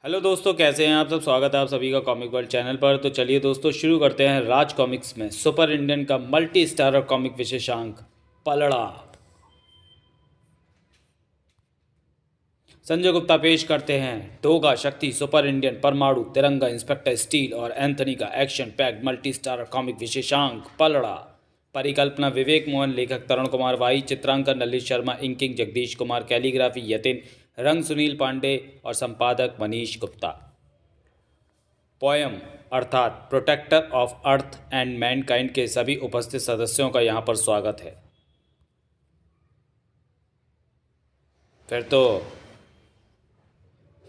Hello दोस्तों, कैसे हैं आप सब। स्वागत है आप सभी का कॉमिक वर्ल्ड चैनल पर। तो चलिए दोस्तों, शुरू करते हैं राज कॉमिक्स में सुपर इंडियन का मल्टी स्टारर कॉमिक विशेषांक पलड़ा। संजय गुप्ता पेश करते हैं डोगा, शक्ति, सुपर इंडियन, परमाणु, तिरंगा, इंस्पेक्टर स्टील और एंथनी का action packed multi starrer comic विशेषांक पलड़ा। परिकल्पना विवेक मोहन, लेखक तरुण कुमार वाई, चित्रांकन ललित शर्मा, इंकिंग जगदीश कुमार, कैलीग्राफी यतिन, रंग सुनील पांडे और संपादक मनीष गुप्ता। पोयम अर्थात protector of earth and mankind के सभी उपस्थित सदस्यों का यहाँ पर स्वागत है। फिर तो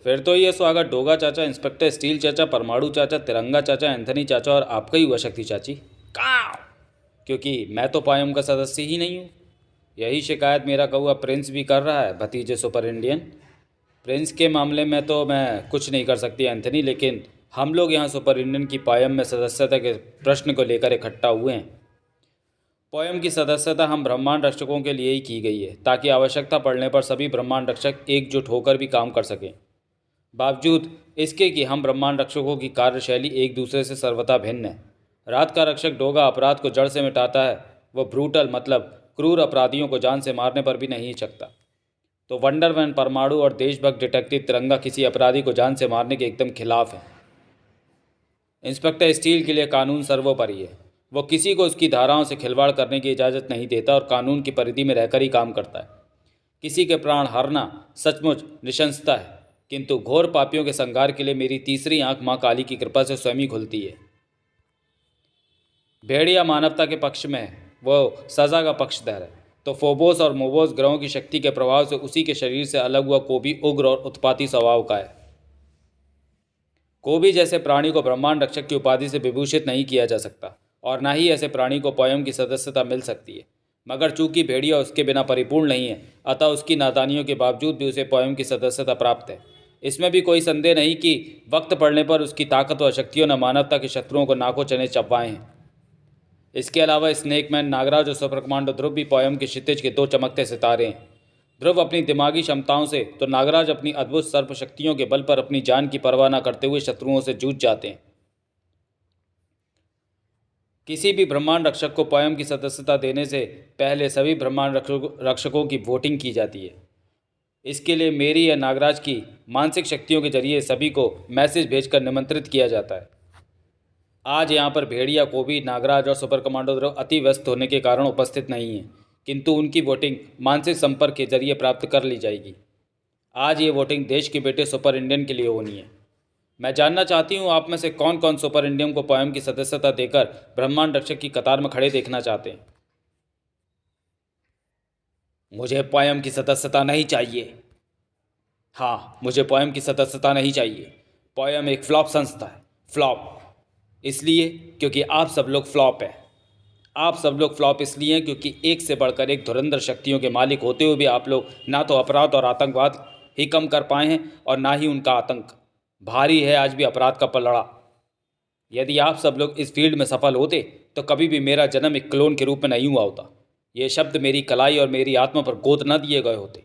फिर तो ये स्वागत डोगा चाचा, इंस्पेक्टर स्टील चाचा, परमाणु चाचा, तिरंगा चाचा, एंथनी चाचा और आपका ही हुआ शक्ति चाची का, क्योंकि मैं तो पोयम का सदस्य ही नहीं हूँ। यही शिकायत मेरा कौआ प्रिंस भी कर रहा है, भतीजे सुपर इंडियन। प्रिंस के मामले में तो मैं कुछ नहीं कर सकती एंथनी, लेकिन हम लोग यहाँ सुपर इंडियन की पोयम में सदस्यता के प्रश्न को लेकर इकट्ठा हुए हैं। पोयम की सदस्यता हम ब्रह्मांड रक्षकों के लिए ही की गई है, ताकि आवश्यकता पड़ने पर सभी ब्रह्मांड रक्षक एकजुट होकर भी काम कर सकें। बावजूद इसके कि हम ब्रह्मांड रक्षकों की कार्यशैली एक दूसरे से सर्वथा भिन्न है। रात का रक्षक डोगा अपराध को जड़ से मिटाता है। वह ब्रूटल मतलब क्रूर अपराधियों को जान से मारने पर भी नहीं हिचकता। तो वंडरमैन, परमाणु और देशभक्त डिटेक्टिव तिरंगा किसी अपराधी को जान से मारने के एकदम खिलाफ है। इंस्पेक्टर स्टील के लिए कानून सर्वोपरि है। वो किसी को उसकी धाराओं से खिलवाड़ करने की इजाज़त नहीं देता और कानून की परिधि में रहकर ही काम करता है। किसी के प्राण हरना सचमुच निशंसता है, किंतु घोर पापियों के संहार के लिए मेरी तीसरी आंख माँ काली की कृपा से स्वयं ही खुलती है। भेड़िया मानवता के पक्ष में है, वो सज़ा का पक्षधर है। तो फोबोस और मोबोस ग्रहों की शक्ति के प्रभाव से उसी के शरीर से अलग हुआ कोबी उग्र और उत्पाती स्वभाव का है। कोबी जैसे प्राणी को ब्रह्मांड रक्षक की उपाधि से विभूषित नहीं किया जा सकता, और न ही ऐसे प्राणी को पोयम की सदस्यता मिल सकती है। मगर चूंकि भेड़िया उसके बिना परिपूर्ण नहीं है, अतः उसकी नादानियों के बावजूद भी उसे पोयम की सदस्यता प्राप्त है। इसमें भी कोई संदेह नहीं कि वक्त पड़ने पर उसकी ताकत और शक्तियों ने मानवता के शत्रुओं को नाकों चने चबवाए हैं। इसके अलावा स्नेकमैन, नागराज और सुपर कमांडो ध्रुव भी पोयम के क्षितिज के दो चमकते सितारे हैं। ध्रुव अपनी दिमागी क्षमताओं से, तो नागराज अपनी अद्भुत सर्प शक्तियों के बल पर अपनी जान की परवाह न करते हुए शत्रुओं से जूझ जाते हैं। किसी भी ब्रह्मांड रक्षक को पोयम की सदस्यता देने से पहले सभी ब्रह्मांड रक्षकों की वोटिंग की जाती है। इसके लिए मेरी या नागराज की मानसिक शक्तियों के जरिए सभी को मैसेज भेजकर निमंत्रित किया जाता है। आज यहाँ पर भेड़िया, कोबी, नागराज और सुपर कमांडो ध्रुव अति व्यस्त होने के कारण उपस्थित नहीं हैं, किंतु उनकी वोटिंग मानसिक संपर्क के जरिए प्राप्त कर ली जाएगी। आज ये वोटिंग देश के बेटे सुपर इंडियन के लिए होनी है। मैं जानना चाहती हूँ आप में से कौन कौन सुपर इंडियन को पोयम की सदस्यता देकर ब्रह्मांड रक्षक की कतार में खड़े देखना चाहते हैं। मुझे पोयम की सदस्यता नहीं चाहिए। हाँ, मुझे पोयम की सदस्यता नहीं चाहिए। पोयम एक फ्लॉप संस्था है। फ्लॉप इसलिए क्योंकि आप सब लोग फ्लॉप हैं। आप सब लोग फ्लॉप इसलिए हैं क्योंकि एक से बढ़कर एक धुरंधर शक्तियों के मालिक होते हुए भी आप लोग ना तो अपराध और आतंकवाद ही कम कर पाए हैं, और ना ही उनका आतंक। भारी है आज भी अपराध का पलड़ा। यदि आप सब लोग इस फील्ड में सफल होते तो कभी भी मेरा जन्म एक क्लोन के रूप में नहीं हुआ होता। ये शब्द मेरी कलाई और मेरी आत्मा पर गोद न दिए गए होते।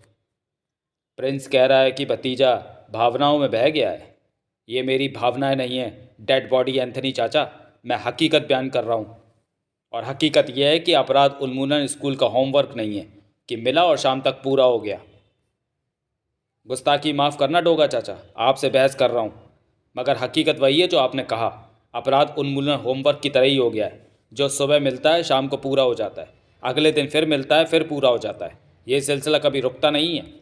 प्रिंस कह रहा है कि भतीजा भावनाओं में बह गया है। ये मेरी भावनाएं नहीं है डेड बॉडी एंथनी चाचा, मैं हकीकत बयान कर रहा हूँ। और हकीकत यह है कि अपराध उन्मूलन स्कूल का होमवर्क नहीं है कि मिला और शाम तक पूरा हो गया। गुस्ताखी माफ़ करना डोगा चाचा, आपसे बहस कर रहा हूँ, मगर हकीकत वही है जो आपने कहा। अपराध उन्मूलन होमवर्क की तरह ही हो गया है, जो सुबह मिलता है शाम को पूरा हो जाता है, अगले दिन फिर मिलता है फिर पूरा हो जाता है। ये सिलसिला कभी रुकता नहीं है।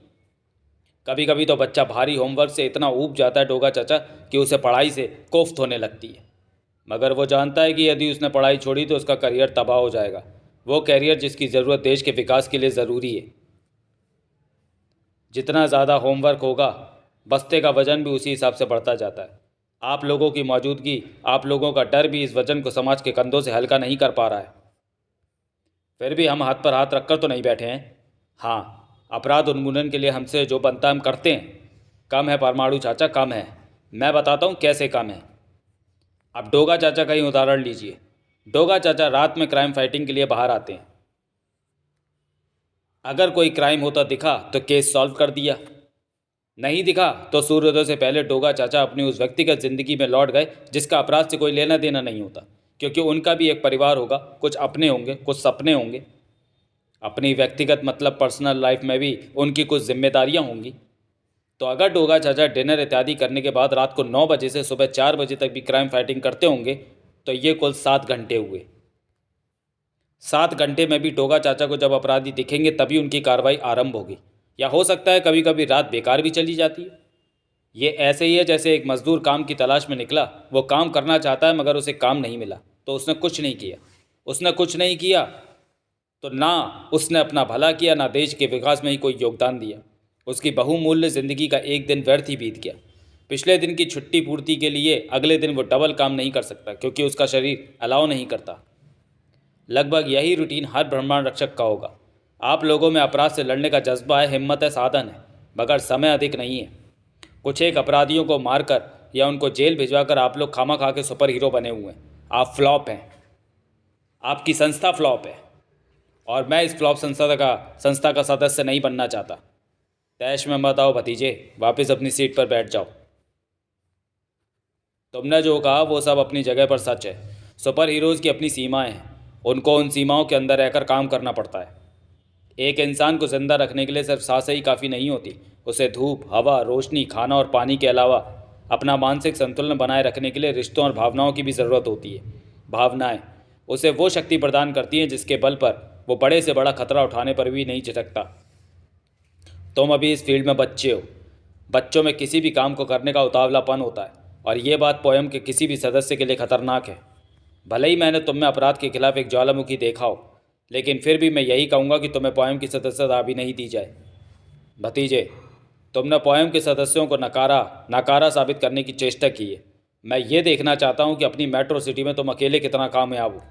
कभी कभी तो बच्चा भारी होमवर्क से इतना ऊब जाता है डोगा चाचा कि उसे पढ़ाई से कोफ्त होने लगती है। मगर वो जानता है कि यदि उसने पढ़ाई छोड़ी तो उसका करियर तबाह हो जाएगा, वो करियर जिसकी ज़रूरत देश के विकास के लिए ज़रूरी है। जितना ज़्यादा होमवर्क होगा, बस्ते का वजन भी उसी हिसाब से बढ़ता जाता है। आप लोगों की मौजूदगी, आप लोगों का डर भी इस वजन को समाज के कंधों से हल्का नहीं कर पा रहा है। फिर भी हम हाथ पर हाथ रखकर तो नहीं बैठे हैं। हाँ, अपराध उन्मूलन के लिए हमसे जो बनता है हम करते हैं। कम है परमाणु चाचा, कम है। मैं बताता हूँ कैसे कम है। अब डोगा चाचा का ही उदाहरण लीजिए। डोगा चाचा रात में क्राइम फाइटिंग के लिए बाहर आते हैं। अगर कोई क्राइम होता दिखा तो केस सॉल्व कर दिया। नहीं दिखा तो सूर्योदय से पहले डोगा चाचा अपनी उस व्यक्तिगत जिंदगी में लौट गए जिसका अपराध से कोई लेना देना नहीं होता, क्योंकि उनका भी एक परिवार होगा, कुछ अपने होंगे, कुछ सपने होंगे। अपनी व्यक्तिगत मतलब पर्सनल लाइफ में भी उनकी कुछ जिम्मेदारियां होंगी। तो अगर डोगा चाचा डिनर इत्यादि करने के बाद रात को 9 बजे से सुबह 4 बजे तक भी क्राइम फाइटिंग करते होंगे तो ये कुल 7 घंटे हुए। 7 घंटे में भी डोगा चाचा को जब अपराधी दिखेंगे तभी उनकी कार्रवाई आरंभ होगी। या हो सकता है कभी कभी रात बेकार भी चली जाती है। ये ऐसे ही है जैसे एक मजदूर काम की तलाश में निकला, वो काम करना चाहता है मगर उसे काम नहीं मिला तो उसने कुछ नहीं किया। उसने कुछ नहीं किया तो ना उसने अपना भला किया, ना देश के विकास में ही कोई योगदान दिया। उसकी बहुमूल्य ज़िंदगी का एक दिन व्यर्थ ही बीत गया। पिछले दिन की छुट्टी पूर्ति के लिए अगले दिन वो डबल काम नहीं कर सकता क्योंकि उसका शरीर अलाउ नहीं करता। लगभग यही रूटीन हर ब्रह्मांड रक्षक का होगा। आप लोगों में अपराध से लड़ने का जज्बा है, हिम्मत है, साधन है, मगर समय अधिक नहीं है। कुछ एक अपराधियों को मारकर या उनको जेल भिजवाकर आप लोग खामा खा के सुपर हीरो बने हुए हैं। आप फ्लॉप हैं, आपकी संस्था फ्लॉप है, और मैं इस फ्लॉप संस्था का सदस्य नहीं बनना चाहता। तैश में मत आओ भतीजे, वापस अपनी सीट पर बैठ जाओ। तुमने जो कहा वो सब अपनी जगह पर सच है। सुपर हीरोज़ की अपनी सीमाएं हैं, उनको उन सीमाओं के अंदर रहकर काम करना पड़ता है। एक इंसान को ज़िंदा रखने के लिए सिर्फ सांसें ही काफ़ी नहीं होती, उसे धूप, हवा, रोशनी, खाना और पानी के अलावा अपना मानसिक संतुलन बनाए रखने के लिए रिश्तों और भावनाओं की भी ज़रूरत होती है। भावनाएं उसे वो शक्ति प्रदान करती हैं जिसके बल पर वो बड़े से बड़ा खतरा उठाने पर भी नहीं झिझकता। तुम अभी इस फील्ड में बच्चे हो। बच्चों में किसी भी काम को करने का उतावलापन होता है, और ये बात पोयम के किसी भी सदस्य के लिए खतरनाक है। भले ही मैंने तुम में अपराध के खिलाफ एक ज्वालामुखी देखा हो, लेकिन फिर भी मैं यही कहूँगा कि तुम्हें पोयम की सदस्यता अभी नहीं दी जाए। भतीजे, तुमने पोयम के सदस्यों को नाकारा साबित करने की चेष्टा की है। मैं ये देखना चाहता हूँ कि अपनी मेट्रो सिटी में तुम अकेले कितना कामयाब हो।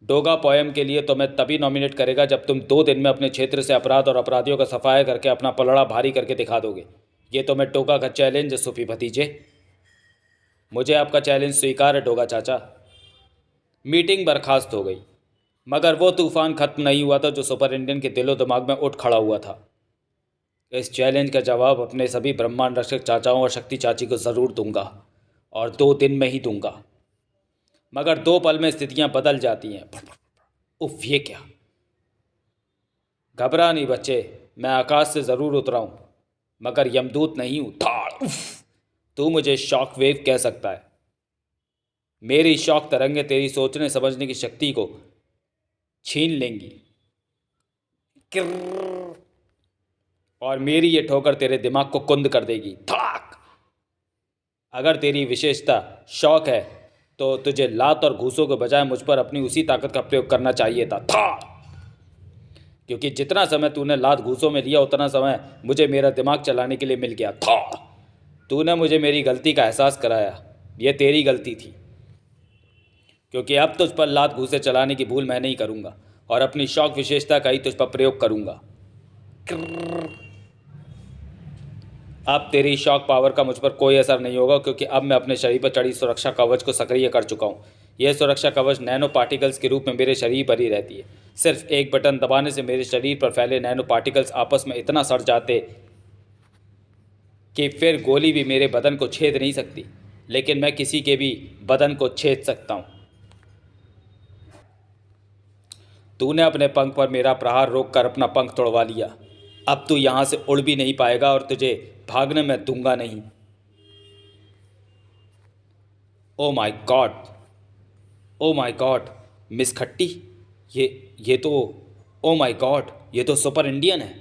डोगा पोयम के लिए तुम्हें तभी नॉमिनेट करेगा जब तुम 2 दिन में अपने क्षेत्र से अपराध और अपराधियों का सफाया करके अपना पलड़ा भारी करके दिखा दोगे। ये तुम्हें डोगा का चैलेंज है सूफी भतीजे। मुझे आपका चैलेंज स्वीकार है डोगा चाचा। मीटिंग बर्खास्त हो गई, मगर वो तूफान खत्म नहीं हुआ था जो सुपर इंडियन के दिलो दिमाग में उठ खड़ा हुआ था। इस चैलेंज का जवाब अपने सभी ब्रह्मांड रक्षक चाचाओं और शक्ति चाची को ज़रूर दूंगा, और 2 दिन में ही दूंगा। मगर 2 पल में स्थितियां बदल जाती हैं। उफ, ये क्या! घबरा नहीं बच्चे, मैं आकाश से ज़रूर उतरा हूं, मगर यमदूत नहीं हूं। धाड़! उफ! तू मुझे शॉक वेव कह सकता है। मेरी शॉक तरंगें तेरी सोचने समझने की शक्ति को छीन लेंगी, किर्र, और मेरी ये ठोकर तेरे दिमाग को कुंद कर देगी। धड़ाक! अगर तेरी विशेषता शौक है तो तुझे लात और घूसों के बजाय मुझ पर अपनी उसी ताकत का प्रयोग करना चाहिए था। क्योंकि जितना समय तूने लात घूसों में लिया उतना समय मुझे मेरा दिमाग चलाने के लिए मिल गया था। तूने मुझे मेरी गलती का एहसास कराया, यह तेरी गलती थी, क्योंकि अब तुझ पर लात घूसे चलाने की भूल मैं नहीं करूँगा और अपनी शौक विशेषता का ही तुझ पर प्रयोग करूँगा। अब तेरी शॉक पावर का मुझ पर कोई असर नहीं होगा, क्योंकि अब मैं अपने शरीर पर चढ़ी सुरक्षा कवच को सक्रिय कर चुका हूँ। यह सुरक्षा कवच नैनो पार्टिकल्स के रूप में मेरे शरीर पर ही रहती है। सिर्फ एक बटन दबाने से मेरे शरीर पर फैले नैनो पार्टिकल्स आपस में इतना सड़ जाते कि फिर गोली भी मेरे बदन को छेद नहीं सकती, लेकिन मैं किसी के भी बदन को छेद सकता हूँ। तूने अपने पंख पर मेरा प्रहार रोककर अपना पंख तोड़वा लिया। अब तू यहाँ से उड़ भी नहीं पाएगा और तुझे भागने में दूंगा नहीं। Oh my God, oh my God, miss खट्टी, ये तो, ओ माय गॉड, ये तो सुपर इंडियन है।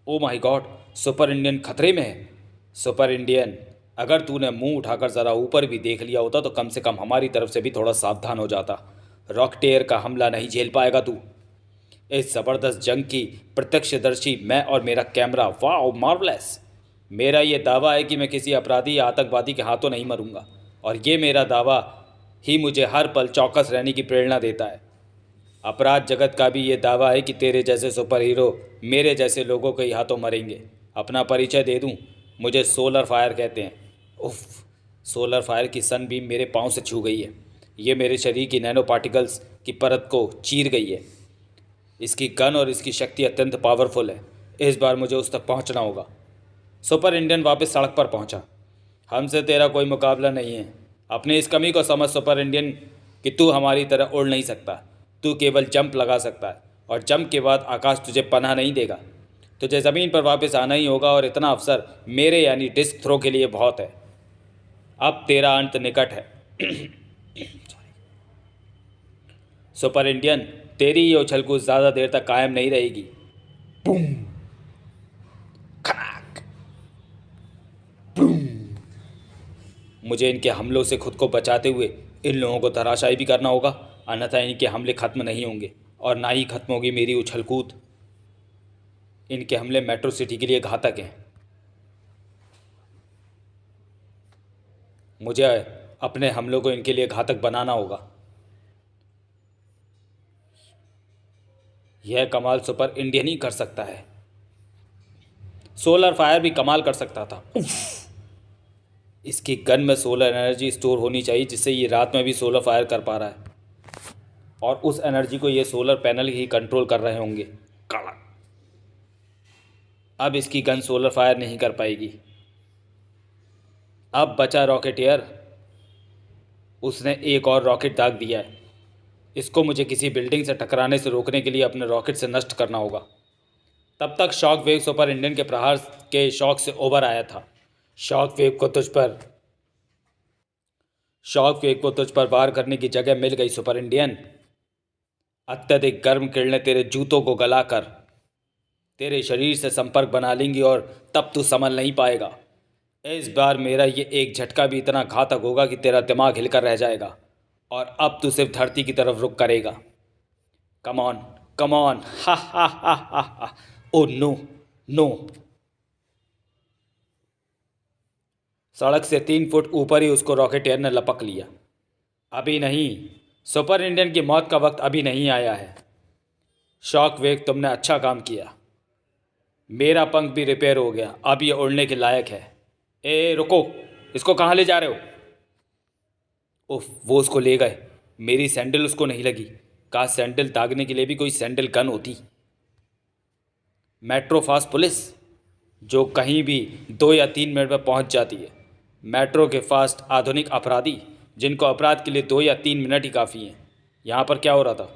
Oh my God, super Indian खतरे में है। सुपर इंडियन, अगर तूने मुंह उठाकर ज़रा ऊपर भी देख लिया होता तो कम से कम हमारी तरफ से भी थोड़ा सावधान हो जाता। रॉकटेयर का हमला नहीं झेल पाएगा तू। इस ज़बरदस्त जंग की प्रत्यक्षदर्शी मैं और मेरा कैमरा। Wow, marvellous! मेरा ये दावा है कि मैं किसी अपराधी या आतंकवादी के हाथों नहीं मरूंगा, और ये मेरा दावा ही मुझे हर पल चौकस रहने की प्रेरणा देता है। अपराध जगत का भी ये दावा है कि तेरे जैसे सुपर हीरो मेरे जैसे लोगों के ही हाथों मरेंगे। अपना परिचय दे दूं, मुझे सोलर फायर कहते हैं। उफ! सोलर फायर की सन बीम मेरे पाँव से छू गई है। ये मेरे शरीर की नैनो पार्टिकल्स की परत को चीर गई है। इसकी गन और इसकी शक्ति अत्यंत पावरफुल है। इस बार मुझे उस तक पहुंचना होगा। सुपर इंडियन वापस सड़क पर पहुंचा। हमसे तेरा कोई मुकाबला नहीं है। अपनी इस कमी को समझ सुपर इंडियन कि तू हमारी तरह उड़ नहीं सकता। तू केवल जंप लगा सकता है और जंप के बाद आकाश तुझे पनाह नहीं देगा। तुझे ज़मीन पर वापस आना ही होगा और इतना अवसर मेरे यानी डिस्क थ्रो के लिए बहुत है। अब तेरा अंत निकट है। सुपर इंडियन, तेरी ये उछल कूद ज़्यादा देर तक कायम नहीं रहेगी। बूम, खड़ाक, बूम। मुझे इनके हमलों से खुद को बचाते हुए इन लोगों को धराशायी भी करना होगा, अन्यथा इनके हमले खत्म नहीं होंगे और ना ही खत्म होगी मेरी उछल कूद। इनके हमले मेट्रो सिटी के लिए घातक हैं। मुझे अपने हमलों को इनके लिए घातक बनाना होगा। यह कमाल सुपर इंडियन ही कर सकता है। सोलर फायर भी कमाल कर सकता था। इसकी गन में सोलर एनर्जी स्टोर होनी चाहिए जिससे ये रात में भी सोलर फायर कर पा रहा है और उस एनर्जी को ये सोलर पैनल ही कंट्रोल कर रहे होंगे। काला। अब इसकी गन सोलर फायर नहीं कर पाएगी। अब बचा रॉकेटियर। उसने एक और रॉकेट दाग दिया है। इसको मुझे किसी बिल्डिंग से टकराने से रोकने के लिए अपने रॉकेट से नष्ट करना होगा। तब तक शॉक वेव सुपर इंडियन के प्रहार के शॉक से ओवर आया था। शॉक वेव को तुझ पर वार करने की जगह मिल गई सुपर इंडियन। अत्यधिक गर्म किरणें तेरे जूतों को गलाकर तेरे शरीर से संपर्क बना लेंगी और तब तू संभल नहीं पाएगा। इस बार मेरा ये एक झटका भी इतना घातक होगा कि तेरा दिमाग हिलकर रह जाएगा और अब तू सिर्फ धरती की तरफ रुख करेगा। Come on, come on. हा हा हा हा हा। Oh no, no. सड़क से 3 फुट ऊपर ही उसको रॉकेटियर ने लपक लिया। अभी नहीं, सुपर इंडियन की मौत का वक्त अभी नहीं आया है। शॉक वेव, तुमने अच्छा काम किया। मेरा पंख भी रिपेयर हो गया, अब ये उड़ने के लायक है। ए रुको, इसको कहाँ ले जा रहे हो? उफ, वो उसको ले गए। मेरी सैंडल उसको नहीं लगी। काश सैंडल दागने के लिए भी कोई सैंडल गन होती। मेट्रो फास्ट पुलिस जो कहीं भी 2 या 3 मिनट में पहुंच जाती है। मेट्रो के फास्ट आधुनिक अपराधी जिनको अपराध के लिए 2 या 3 मिनट ही काफ़ी हैं। यहाँ पर क्या हो रहा था?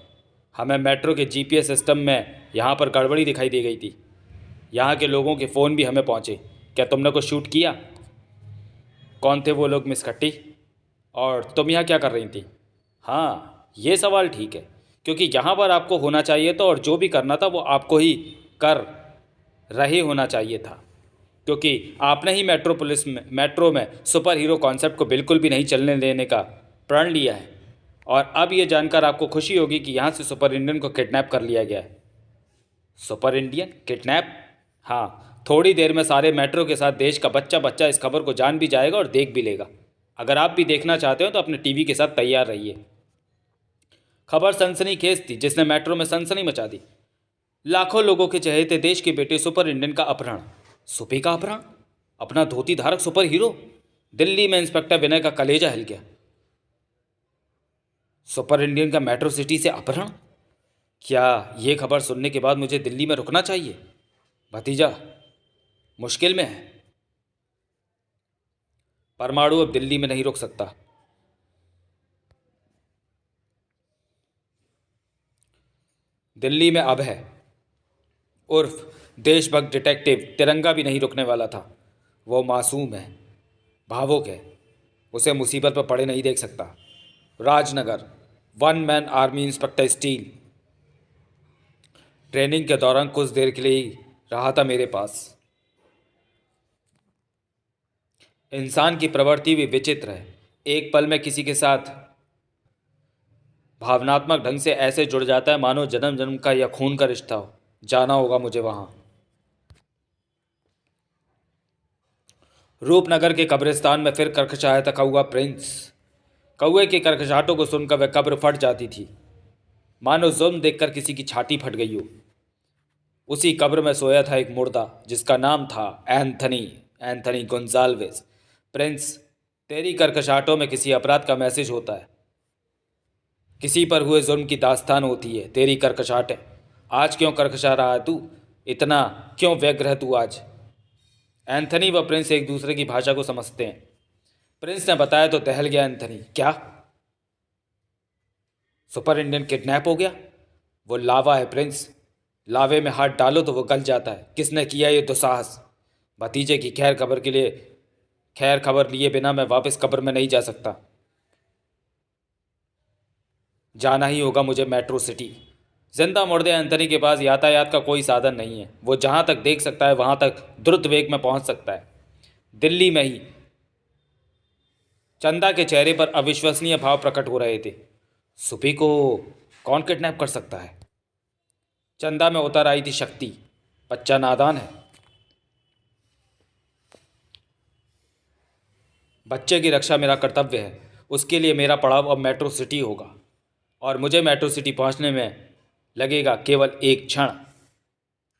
हमें मेट्रो के जीपीएस सिस्टम में यहाँ पर गड़बड़ी दिखाई दे गई थी। यहाँ के लोगों के फ़ोन भी हमें पहुँचे। क्या तुमने को शूट किया? कौन थे वो लोग मिस खट्टी? और तुम यहाँ क्या कर रही थी? हाँ, ये सवाल ठीक है, क्योंकि यहाँ पर आपको होना चाहिए था और जो भी करना था वो आपको ही कर रहे होना चाहिए था, क्योंकि आपने ही मेट्रो में सुपर हीरो कॉन्सेप्ट को बिल्कुल भी नहीं चलने देने का प्रण लिया है। और अब ये जानकर आपको खुशी होगी कि यहाँ से सुपर इंडियन को किडनैप कर लिया गया है। Super Indian kidnap? हाँ, थोड़ी देर में सारे मेट्रो के साथ देश का बच्चा बच्चा इस खबर को जान भी जाएगा और देख भी लेगा। अगर आप भी देखना चाहते हो तो अपने टीवी के साथ तैयार रहिए। खबर सनसनीखेज थी जिसने मेट्रो में सनसनी मचा दी। लाखों लोगों के चहेते देश के बेटे सुपर इंडियन का अपहरण। सुपे का अपहरण? अपना धोती धारक सुपर हीरो? दिल्ली में इंस्पेक्टर विनय का कलेजा हिल गया। सुपर इंडियन का मेट्रो सिटी से अपहरण? क्या ये खबर सुनने के बाद मुझे दिल्ली में रुकना चाहिए? भतीजा मुश्किल में है। परमाणु अब दिल्ली में नहीं रुक सकता। दिल्ली में अब है। उर्फ देशभक्त डिटेक्टिव तिरंगा भी नहीं रुकने वाला था। वो मासूम है, भावुक है, उसे मुसीबत पर पड़े नहीं देख सकता। Rajnagar, 1 man army inspector steel training के दौरान कुछ देर के लिए ही रहा था मेरे पास। इंसान की प्रवृत्ति भी विचित्र है। एक पल में किसी के साथ भावनात्मक ढंग से ऐसे जुड़ जाता है मानो जन्म जन्म का या खून का रिश्ता हो। जाना होगा मुझे वहां। रूपनगर के कब्रिस्तान में फिर करकचाया था कौआ प्रिंस। कौए के करकचाहटों को सुनकर वह कब्र फट जाती थी, मानो जुल्म देखकर किसी की छाती फट गई हो। उसी कब्र में सोया था एक मुर्दा जिसका नाम था एंथनी गोंजाल्वेस। प्रिंस, तेरी करकचाहटों में किसी अपराध का मैसेज होता है, किसी पर हुए जुल्म की दास्तान होती है। तेरी करकचाहटें आज क्यों करकशा रहा है तू? इतना क्यों व्यग्र है तू आज? एंथनी व प्रिंस एक दूसरे की भाषा को समझते हैं। प्रिंस ने बताया तो दहल गया एंथनी। क्या? सुपर इंडियन किडनैप हो गया? वो लावा है प्रिंस, लावे में हाथ डालो तो वो गल जाता है। किसने किया ये दुस्साहस? भतीजे की खैर खबर लिए बिना मैं वापस कब्र में नहीं जा सकता। जाना ही होगा मुझे मेट्रो सिटी। जिंदा मुर्दे एंथनी के पास यातायात का कोई साधन नहीं है। वो जहां तक देख सकता है वहां तक द्रुत वेग में पहुंच सकता है। दिल्ली में ही चंदा के चेहरे पर अविश्वसनीय भाव प्रकट हो रहे थे। सुपी को कौन किडनैप कर सकता है? चंदा में उतर आई थी शक्ति। बच्चा नादान है। बच्चे की रक्षा मेरा कर्तव्य है। उसके लिए मेरा पड़ाव अब मेट्रो सिटी होगा और मुझे मेट्रो सिटी पहुंचने में लगेगा केवल एक क्षण।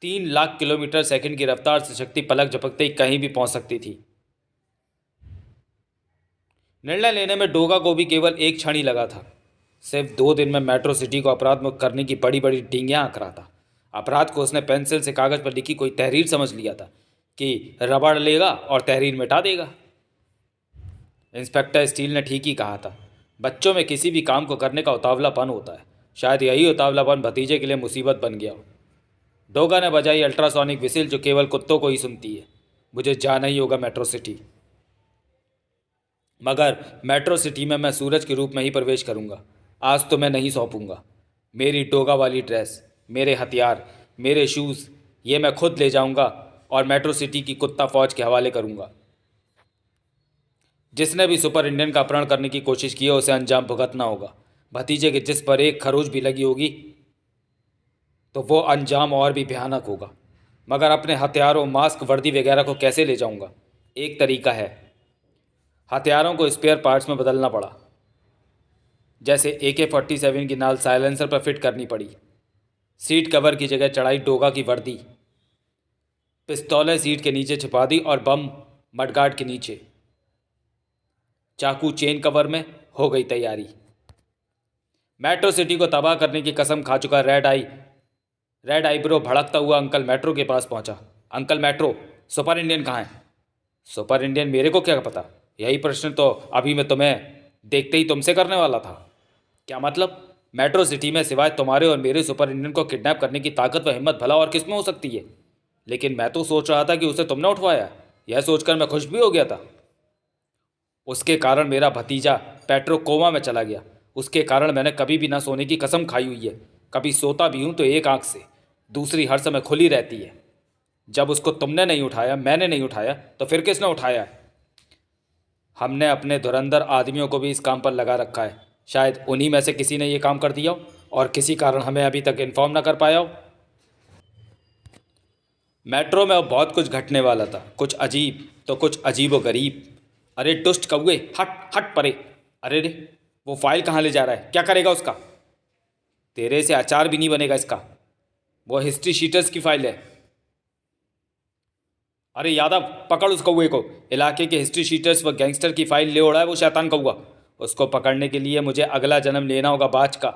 3 लाख किलोमीटर सेकंड की रफ्तार से शक्ति पलक झपकते ही कहीं भी पहुंच सकती थी। निर्णय लेने में डोगा को भी केवल एक क्षण ही लगा था। सिर्फ 2 दिन में मेट्रो सिटी को अपराध मुक्त करने की बड़ी बड़ी डींगियां आंक रहा था। अपराध को उसने पेंसिल से कागज पर लिखी कोई तहरीर समझ लिया था कि रबड़ लेगा और तहरीर मिटा देगा। इंस्पेक्टर स्टील ने ठीक ही कहा था। बच्चों में किसी भी काम को करने का उतावलापन होता है। शायद यही उतावलापन भतीजे के लिए मुसीबत बन गया हो। डोगा ने बजाई अल्ट्रासोनिक विसिल जो केवल कुत्तों को ही सुनती है। मुझे जाना ही होगा मेट्रो सिटी, मगर मेट्रो सिटी में मैं सूरज के रूप में ही प्रवेश करूंगा। आज तो मैं नहीं सौंपूंगा। मेरी डोगा वाली ड्रेस, मेरे हथियार, मेरे शूज़, ये मैं खुद ले जाऊंगा और मेट्रो सिटी की कुत्ता फौज के हवाले करूंगा। जिसने भी सुपर इंडियन का अपहरण करने की कोशिश की है उसे अंजाम भुगतना होगा। भतीजे के जिस पर एक खरोच भी लगी होगी तो वो अंजाम और भी भयानक होगा। मगर अपने हथियारों, मास्क, वर्दी वगैरह को कैसे ले जाऊंगा? एक तरीका है। हथियारों को स्पेयर पार्ट्स में बदलना पड़ा। जैसे AK-47 की नाल साइलेंसर पर फिट करनी पड़ी। सीट कवर की जगह चढ़ाई डोगा की वर्दी। पिस्तौलें सीट के नीचे छिपा दी और बम मडगार्ड के नीचे। चाकू चेन कवर में। हो गई तैयारी। मेट्रो सिटी को तबाह करने की कसम खा चुका रेड आईब्रो भड़कता हुआ अंकल मेट्रो के पास पहुंचा। अंकल मेट्रो, सुपर इंडियन कहाँ है? सुपर इंडियन मेरे को क्या पता? यही प्रश्न तो अभी मैं तुम्हें देखते ही तुमसे करने वाला था। क्या मतलब? मेट्रो सिटी में सिवाय तुम्हारे और मेरे सुपर इंडियन को किडनैप करने की ताकत व हिम्मत भला और किस में हो सकती है? लेकिन मैं तो सोच रहा था कि उसे तुमने उठवाया। यह सोचकर मैं खुश भी हो गया था। उसके कारण मेरा भतीजा पेट्रो कोमा में चला गया। उसके कारण मैंने कभी भी ना सोने की कसम खाई हुई है। कभी सोता भी हूं तो एक आंख से, दूसरी हर समय खुली रहती है। जब उसको तुमने नहीं उठाया, मैंने नहीं उठाया, तो फिर किसने उठाया है? हमने अपने धुरंधर आदमियों को भी इस काम पर लगा रखा है। शायद उन्हीं में से किसी ने ये काम कर दिया हो और किसी कारण हमें अभी तक इन्फॉर्म ना कर पाया हो। मेट्रो में अब बहुत कुछ घटने वाला था। कुछ अजीब तो कुछ अजीब व गरीब। अरे दुष्ट कौए, हट हट परे। अरे रे, वो फाइल कहाँ ले जा रहा है? क्या करेगा उसका? तेरे से अचार भी नहीं बनेगा इसका। वो हिस्ट्री शीटर्स की फाइल है। अरे यादव, पकड़ उस कौए को। इलाके के हिस्ट्री शीटर्स व गैंगस्टर की फाइल ले उड़ा है वो शैतान कौआ। उसको पकड़ने के लिए मुझे अगला जन्म लेना होगा बाज का।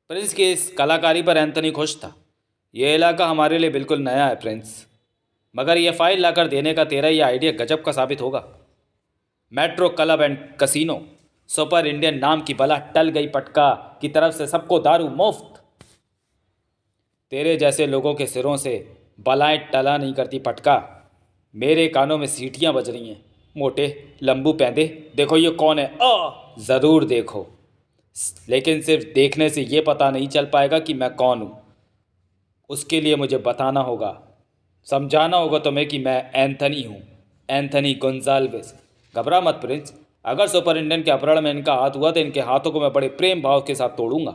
प्रिंस की इस कलाकारी पर एंथनी खुश था। यह इलाका हमारे लिए बिल्कुल नया है प्रिंस, मगर यह फाइल लाकर देने का तेरा ये आइडिया गजब का साबित होगा। Metro club and casino, super Indian नाम की बला टल गई पटका की तरफ से सबको दारू मुफ्त। तेरे जैसे लोगों के सिरों से बलाएं टला नहीं करती पटका। मेरे कानों में सीटियां बज रही हैं। मोटे लंबू पैंदे, देखो ये कौन है? ज़रूर देखो, लेकिन सिर्फ देखने से ये पता नहीं चल पाएगा कि मैं कौन हूँ। उसके लिए मुझे बताना होगा, समझाना होगा तुम्हें कि मैं एंथनी हूँ, एंथनी गोंजाल्वेस। घबरा मत प्रिंस। अगर सुपर इंडियन के अपहरण में इनका हाथ हुआ तो इनके हाथों को मैं बड़े प्रेम भाव के साथ तोड़ूंगा।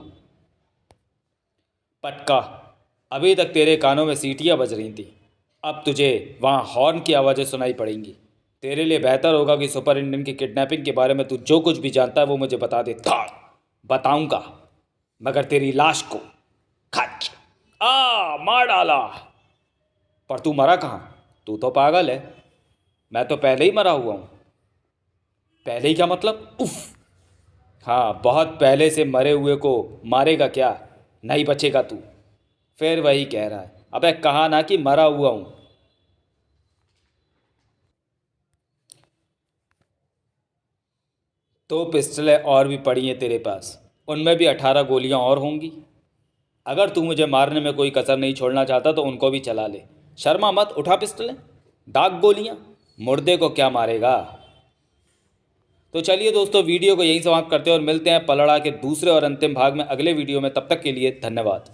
पटका, अभी तक तेरे कानों में सीटियाँ बज रही थी, अब तुझे वहाँ हॉर्न की आवाज़ें सुनाई पड़ेंगी। तेरे लिए बेहतर होगा कि सुपर इंडियन की किडनैपिंग के बारे में तू जो कुछ भी जानता है वो मुझे बता दे। था बताऊंगा, मगर तेरी लाश को खच मार डाला। पर तू मरा कहाँ? तू तो पागल है। मैं तो पहले ही मरा हुआ हूँ। पहले ही क्या मतलब? उफ। हाँ, बहुत पहले से मरे हुए को मारेगा क्या? नहीं बचेगा तू। फिर वही कह रहा है, अबे कहा ना कि मरा हुआ हूँ। तो पिस्टलें और भी पड़ी हैं तेरे पास, उनमें भी 18 गोलियां और होंगी। अगर तू मुझे मारने में कोई कसर नहीं छोड़ना चाहता तो उनको भी चला ले। शर्मा मत, उठा पिस्टलें। दाग गोलियां, मुर्दे को क्या मारेगा। तो चलिए दोस्तों, वीडियो को यहीं समाप्त करते हैं और मिलते हैं पलड़ा के दूसरे और अंतिम भाग में अगले वीडियो में। तब तक के लिए धन्यवाद।